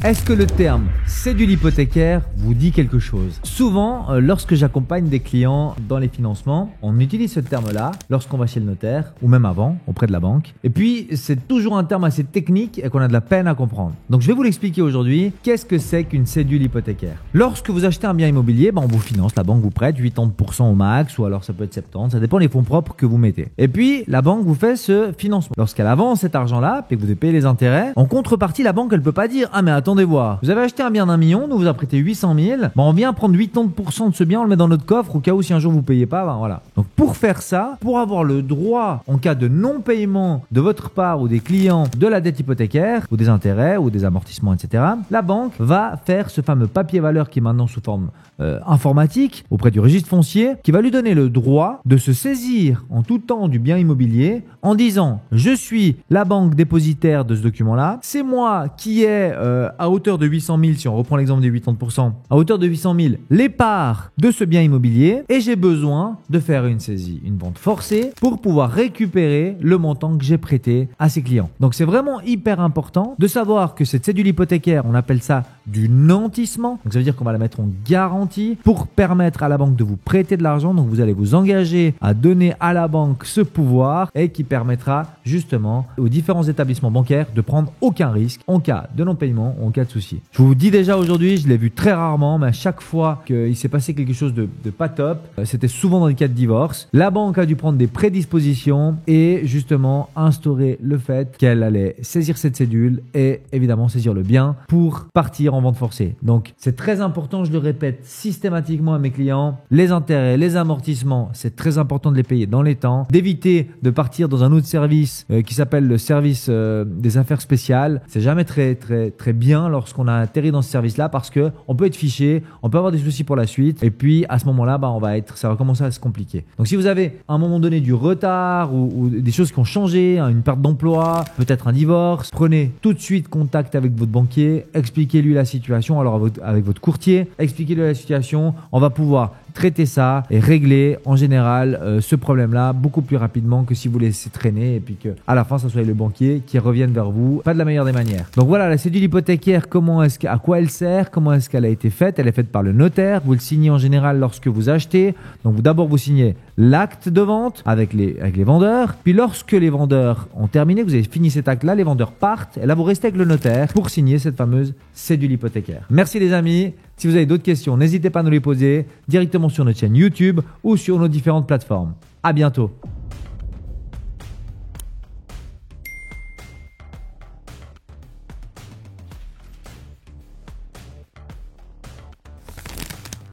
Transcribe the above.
Est-ce que le terme cédule hypothécaire vous dit quelque chose? Souvent, lorsque j'accompagne des clients dans les financements, on utilise ce terme-là lorsqu'on va chez le notaire ou même avant, auprès de la banque. Et puis, c'est toujours un terme assez technique et qu'on a de la peine à comprendre. Donc, je vais vous l'expliquer aujourd'hui. Qu'est-ce que c'est qu'une cédule hypothécaire? Lorsque vous achetez un bien immobilier, on vous finance, la banque vous prête 80% au max ou alors ça peut être 70%, ça dépend des fonds propres que vous mettez. Et puis, la banque vous fait ce financement. Lorsqu'elle avance cet argent-là et que vous devez payer les intérêts, en contrepartie, la banque, elle peut pas dire « Ah mais attendez voir, vous avez acheté un bien d'1 million, nous vous a prêté 800 000, on vient prendre 80% de ce bien, on le met dans notre coffre au cas où si un jour vous payez pas, voilà. » Donc pour faire ça, pour avoir le droit en cas de non-paiement de votre part ou des clients de la dette hypothécaire ou des intérêts ou des amortissements, etc., la banque va faire ce fameux papier valeur qui est maintenant sous forme informatique auprès du registre foncier qui va lui donner le droit de se saisir en tout temps du bien immobilier en disant « Je suis la banque dépositaire de ce document-là, c'est moi qui ai à hauteur de 800 000, si on reprend l'exemple des 80%, à hauteur de 800 000, les parts de ce bien immobilier et j'ai besoin de faire une saisie, une vente forcée pour pouvoir récupérer le montant que j'ai prêté à ses clients. » Donc c'est vraiment hyper important de savoir que cette cédule hypothécaire, on appelle ça du nantissement, donc ça veut dire qu'on va la mettre en garantie pour permettre à la banque de vous prêter de l'argent. Donc vous allez vous engager à donner à la banque ce pouvoir et qui permettra justement aux différents établissements bancaires de prendre aucun risque en cas de non-paiement ou en cas de souci. Je vous dis déjà aujourd'hui, je l'ai vu très rarement, mais à chaque fois qu'il s'est passé quelque chose de pas top, c'était souvent dans le cas de divorce, la banque a dû prendre des prédispositions et justement instaurer le fait qu'elle allait saisir cette cédule et évidemment saisir le bien pour partir en vente forcée. Donc c'est très important, je le répète systématiquement à mes clients, les intérêts, les amortissements, c'est très important de les payer dans les temps, d'éviter de partir dans un autre service qui s'appelle le service des affaires spéciales. C'est jamais très bien lorsqu'on a atterri dans ce service-là parce que on peut être fiché, on peut avoir des soucis pour la suite et puis à ce moment-là, ça va commencer à se compliquer. Donc si vous avez à un moment donné du retard ou des choses qui ont changé, une perte d'emploi, peut-être un divorce, prenez tout de suite contact avec votre banquier, expliquez-lui la situation, alors avec votre courtier, expliquez-lui la situation, on va pouvoir traiter ça et régler en général ce problème-là beaucoup plus rapidement que si vous laissez traîner et puis que à la fin ça soit le banquier qui revienne vers vous, pas de la meilleure des manières. Donc voilà, la cédule hypothécaire, à quoi elle sert, comment est-ce qu'elle a été faite? Elle est faite par le notaire, vous le signez en général lorsque vous achetez. Donc d'abord vous signez l'acte de vente avec les vendeurs, puis lorsque les vendeurs ont terminé, vous avez fini cet acte-là, les vendeurs partent et là vous restez avec le notaire pour signer cette fameuse cédule hypothécaire. Merci les amis. Si vous avez d'autres questions, n'hésitez pas à nous les poser directement sur notre chaîne YouTube ou sur nos différentes plateformes. À bientôt.